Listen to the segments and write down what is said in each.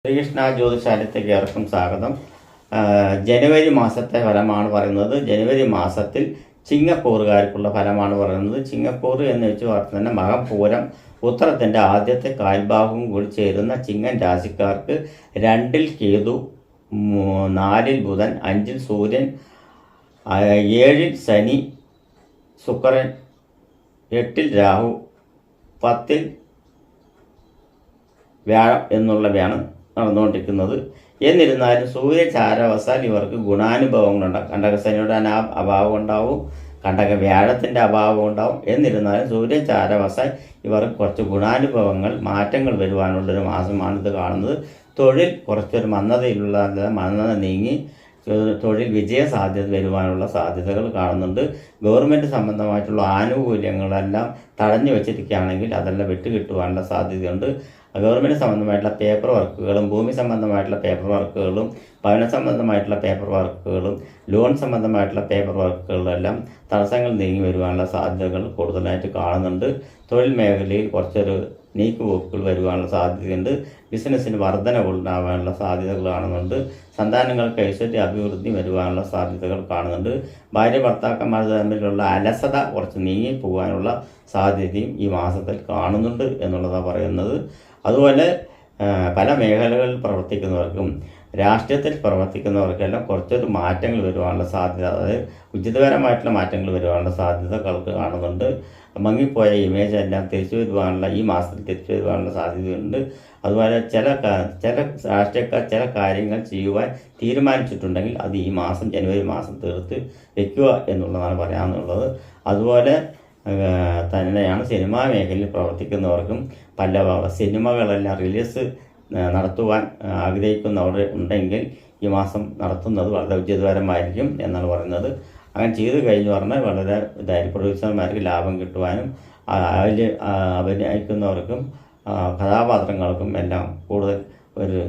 ശ്രീകൃഷ്ണ ജ്യോതിശാലയത്തേക്ക് ഏവർക്കും സ്വാഗതം. ജനുവരി മാസത്തെ ഫലമാണ് പറയുന്നത്. ജനുവരി മാസത്തിൽ ചിങ്ങക്കൂറുകാർക്കുള്ള ഫലമാണ് പറയുന്നത്. ചിങ്ങക്കൂറ് എന്ന് വെച്ച് പറഞ്ഞാൽ തന്നെ മകം, പൂരം, ഉത്തരത്തിൻ്റെ ആദ്യത്തെ കാൽഭാഗവും കൂടി ചേരുന്ന ചിങ്ങൻ രാശിക്കാർക്ക് 2-ൽ കേതു, 4-ൽ ബുധൻ, 5-ൽ സൂര്യൻ, 7-ൽ ശനി, ശുക്രൻ, 8-ൽ രാഹു, 10-ൽ വ്യാഴം എന്നുള്ളവയാണ് നടന്നുകൊണ്ടിരിക്കുന്നത്. എന്നിരുന്നാലും സൂര്യചാരവശാൽ ഇവർക്ക് ഗുണാനുഭവങ്ങളുണ്ടാകും. കണ്ടകശനിയുടെ അഭാവം ഉണ്ടാവും, വ്യാഴത്തിൻ്റെ അഭാവം ഉണ്ടാവും. എന്നിരുന്നാലും സൂര്യചാരവശാൽ ഇവർക്ക് കുറച്ച് ഗുണാനുഭവങ്ങൾ, മാറ്റങ്ങൾ വരുവാനുള്ളൊരു മാസമാണ് ഇത് കാണുന്നത്. തൊഴിൽ കുറച്ചൊരു മന്ദത നീങ്ങി തൊഴിൽ വിജയ സാധ്യത വരുവാനുള്ള സാധ്യതകൾ കാണുന്നുണ്ട്. ഗവൺമെൻറ് സംബന്ധമായിട്ടുള്ള ആനുകൂല്യങ്ങളെല്ലാം തടഞ്ഞു വെച്ചിരിക്കുകയാണെങ്കിൽ അതെല്ലാം വിട്ടുകിട്ടുവാനുള്ള സാധ്യതയുണ്ട്. ഗവൺമെൻറ് സംബന്ധമായിട്ടുള്ള പേപ്പർ വർക്കുകളും, ഭൂമി സംബന്ധമായിട്ടുള്ള പേപ്പർ വർക്കുകളും, ഭവന സംബന്ധമായിട്ടുള്ള പേപ്പർ വർക്കുകളും, ലോൺ സംബന്ധമായിട്ടുള്ള പേപ്പർ വർക്കുകളെല്ലാം തടസ്സങ്ങൾ നീങ്ങി വരുവാനുള്ള സാധ്യതകൾ കൂടുതലായിട്ട് കാണുന്നുണ്ട്. തൊഴിൽ മേഖലയിൽ കുറച്ചൊരു നീക്കുപോക്കുകൾ വരുവാനുള്ള സാധ്യതയുണ്ട്. ബിസിനസ്സിന് വർധനവുണ്ടാകാനുള്ള സാധ്യതകൾ കാണുന്നുണ്ട്. സന്താനങ്ങൾക്ക് ഐശ്വര്യ അഭിവൃദ്ധി വരുവാനുള്ള സാധ്യതകൾ കാണുന്നുണ്ട്. ഭാര്യ ഭർത്താക്കന്മാർ തമ്മിലുള്ള അലസത കുറച്ച് നീങ്ങി പോകാനുള്ള സാധ്യതയും ഈ മാസത്തിൽ കാണുന്നുണ്ട് എന്നുള്ളതാണ് പറയുന്നത്. അതുപോലെ പല മേഖലകളിൽ പ്രവർത്തിക്കുന്നവർക്കും രാഷ്ട്രീയത്തിൽ പ്രവർത്തിക്കുന്നവർക്കെല്ലാം കുറച്ചൊരു മാറ്റങ്ങൾ വരുവാനുള്ള സാധ്യത, അതായത് ഉചിതകരമായിട്ടുള്ള മാറ്റങ്ങൾ വരുവാനുള്ള സാധ്യതകൾക്ക് കാണുന്നുണ്ട്. മങ്ങിപ്പോയ ഇമേജ് എല്ലാം ഈ മാസത്തിൽ തിരിച്ചു വരുവാനുള്ള സാധ്യതയുണ്ട്. അതുപോലെ ചില രാഷ്ട്രീയക്കാർ ചില കാര്യങ്ങൾ ചെയ്യുവാൻ തീരുമാനിച്ചിട്ടുണ്ടെങ്കിൽ അത് ഈ മാസം, ജനുവരി മാസം തീർത്ത് വയ്ക്കുക എന്നുള്ളതാണ് പറയാനുള്ളത്. അതുപോലെ തന്നെയാണ് സിനിമാ മേഖലയിൽ പ്രവർത്തിക്കുന്നവർക്കും പല സിനിമകളെല്ലാം റിലീസ് നടത്തുവാൻ ആഗ്രഹിക്കുന്നവർ ഉണ്ടെങ്കിൽ ഈ മാസം നടത്തുന്നത് വളരെ ഉചിതപരമായിരിക്കും എന്നാണ് പറയുന്നത്. അങ്ങനെ ചെയ്തു കഴിഞ്ഞു പറഞ്ഞാൽ വളരെ പ്രൊഡ്യൂസർമാർക്ക് ലാഭം കിട്ടുവാനും അതിൽ അഭിനയിക്കുന്നവർക്കും കഥാപാത്രങ്ങൾക്കും എല്ലാം കൂടുതൽ ഒരു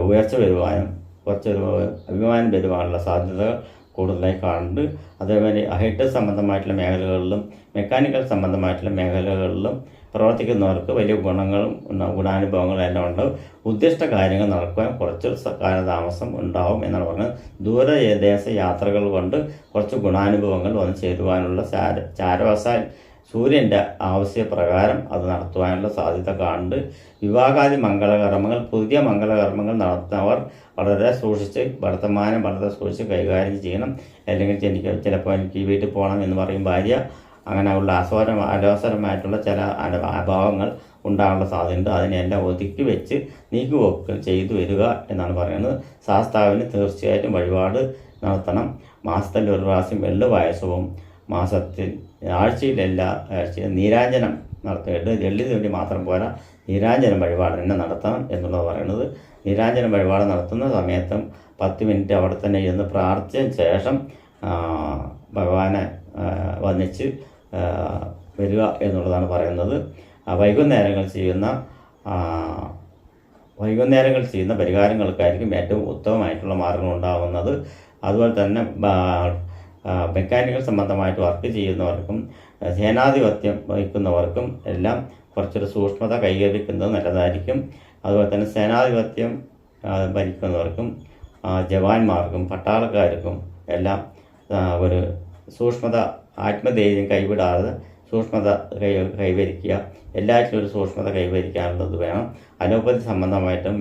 ഉയർച്ച വരുവാനും കുറച്ചൊരു അഭിമാനം വരുവാനുള്ള സാധ്യതകൾ കൂടുതലായി കാണുന്നുണ്ട്. അതേപോലെ ഹൈടെക് സംബന്ധമായിട്ടുള്ള മേഖലകളിലും മെക്കാനിക്കൽ സംബന്ധമായിട്ടുള്ള മേഖലകളിലും പ്രവർത്തിക്കുന്നവർക്ക് വലിയ ഗുണാനുഭവങ്ങളും എല്ലാം ഉണ്ട്. ഉദ്ദിഷ്ട കാര്യങ്ങൾ നടക്കുവാൻ കുറച്ച് കാലതാമസം ഉണ്ടാവും എന്നാണ് പറഞ്ഞത്. ദൂരദേശ യാത്രകൾ കൊണ്ട് കുറച്ച് ഗുണാനുഭവങ്ങൾ വന്നു ചേരുവാനുള്ള ചാരവശാൽ സൂര്യൻ്റെ ആവശ്യപ്രകാരം അത് നടത്തുവാനുള്ള സാധ്യത കാണുന്നുണ്ട്. വിവാഹാദി മംഗളകർമ്മങ്ങൾ, പുതിയ മംഗളകർമ്മങ്ങൾ നടത്തുന്നവർ വളരെ സൂക്ഷിച്ച് വർത്തമാനം വളരെ സൂക്ഷിച്ച് കൈകാര്യം ചെയ്യണം. അല്ലെങ്കിൽ ചിലപ്പോൾ എനിക്ക് വീട്ടിൽ പോകണം എന്ന് പറയും ഭാര്യ, അങ്ങനെയുള്ള അലോസരമായിട്ടുള്ള ചില അഭാവങ്ങൾ ഉണ്ടാകാനുള്ള സാധ്യതയുണ്ട്. അതിനെല്ലാം ഒതുക്കി വെച്ച് നീക്കുപോക്കുകൾ ചെയ്തു വരിക എന്നാണ് പറയുന്നത്. ശാസ്താവിന് തീർച്ചയായിട്ടും വഴിപാട് നടത്തണം. മാസത്തിൽ ഒരു പ്രാവശ്യം എള്ളു പായസവും, മാസത്തിൽ ആഴ്ചയിലും നീരാഞ്ജനം നടത്തിയിട്ട് എള്ളിന് വേണ്ടി മാത്രം പോരാ, നീരാഞ്ജനം വഴിപാട് തന്നെ നടത്തണം എന്നുള്ളത് പറയുന്നത്. നീരാഞ്ജനം വഴിപാട് നടത്തുന്ന സമയത്തും 10 മിനിറ്റ് അവിടെ തന്നെ ഇരുന്ന് പ്രാർത്ഥിച്ചതിന് ശേഷം ഭഗവാനെ വന്നിച്ച് വരിക എന്നുള്ളതാണ് പറയുന്നത്. വൈകുന്നേരങ്ങൾ ചെയ്യുന്ന പരിഹാരങ്ങൾക്കായിരിക്കും ഏറ്റവും ഉത്തമമായിട്ടുള്ള മാർഗങ്ങൾ ഉണ്ടാകുന്നത്. അതുപോലെ തന്നെ മെക്കാനിക്കൽ സംബന്ധമായിട്ട് വർക്ക് ചെയ്യുന്നവർക്കും സേനാധിപത്യം വഹിക്കുന്നവർക്കും എല്ലാം കുറച്ചൊരു സൂക്ഷ്മത കൈവരിക്കുന്നത് നല്ലതായിരിക്കും. അതുപോലെ തന്നെ സേനാധിപത്യം ഭരിക്കുന്നവർക്കും ജവാന്മാർക്കും പട്ടാളക്കാർക്കും എല്ലാം ഒരു സൂക്ഷ്മത, ആത്മധൈര്യം കൈവിടാതെ സൂക്ഷ്മത കൈവരിക്കുക. എല്ലാറ്റിലും ഒരു സൂക്ഷ്മത കൈവരിക്കാനുള്ളത് വേണം. അലോപ്പതി സംബന്ധമായിട്ടും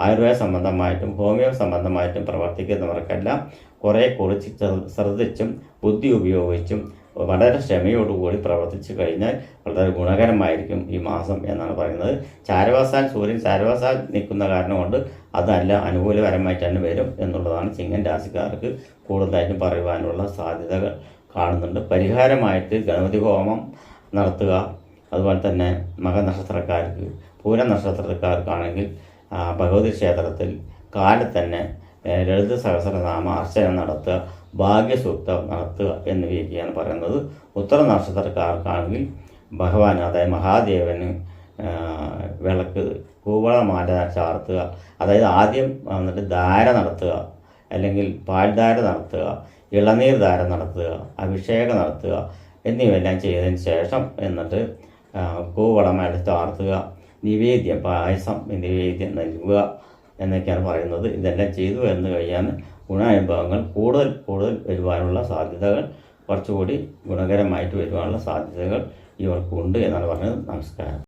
ആയുർവേദ സംബന്ധമായിട്ടും ഹോമിയോ സംബന്ധമായിട്ടും പ്രവർത്തിക്കുന്നവർക്കെല്ലാം കുറേ കുറിച്ച് ശ്രദ്ധിച്ചും ബുദ്ധി ഉപയോഗിച്ചും വളരെ ക്ഷമയോടുകൂടി പ്രവർത്തിച്ചു കഴിഞ്ഞാൽ വളരെ ഗുണകരമായിരിക്കും ഈ മാസം എന്നാണ് പറയുന്നത്. സൂര്യൻ ചാരവശാൽ നിൽക്കുന്ന കാരണം കൊണ്ട് അതല്ല അനുകൂലപരമായിട്ട് തന്നെ വരും എന്നുള്ളതാണ് ചിങ്ങൻ രാശിക്കാർക്ക് കൂടുതലായിട്ടും പറയുവാനുള്ള സാധ്യതകൾ കാണുന്നുണ്ട്. പരിഹാരമായിട്ട് ഗണപതി ഹോമം നടത്തുക. അതുപോലെ തന്നെ മകനക്ഷത്രക്കാർക്ക്, പൂരനക്ഷത്രക്കാർക്കാണെങ്കിൽ ഭഗവതി ക്ഷേത്രത്തിൽ കാലത്ത് തന്നെ ലളിത സഹസ്രനാമ അർച്ചന നടത്തുക, ഭാഗ്യസൂക്തം നടത്തുക എന്നിവയൊക്കെയാണ് പറയുന്നത്. ഉത്തര നക്ഷത്രക്കാർക്കാണെങ്കിൽ ഭഗവാൻ, അതായത് മഹാദേവന് വിളക്ക്, കൂവളമാല ചാർത്തുക. അതായത് ആദ്യം വന്നിട്ട് ധാര നടത്തുക, അല്ലെങ്കിൽ പാൽധാര നടത്തുക, ഇളനീർ ധാര നടത്തുക, അഭിഷേകം നടത്തുക എന്നിവയെല്ലാം ചെയ്തതിന് ശേഷം എന്നിട്ട് കൂവളമാല ചാർത്തുക. നിവേദ്യം, പായസം നിവേദ്യം നൽകുക എന്നൊക്കെയാണ് പറയുന്നത്. ഇതെല്ലാം ചെയ്തു എന്ന് കഴിഞ്ഞാൽ ഗുണാനുഭവങ്ങൾ കൂടുതൽ വരുവാനുള്ള സാധ്യതകൾ, കുറച്ചുകൂടി ഗുണകരമായിട്ട് വരുവാനുള്ള സാധ്യതകൾ ഇവർക്കുണ്ട് എന്നാണ് പറഞ്ഞത്. നമസ്കാരം.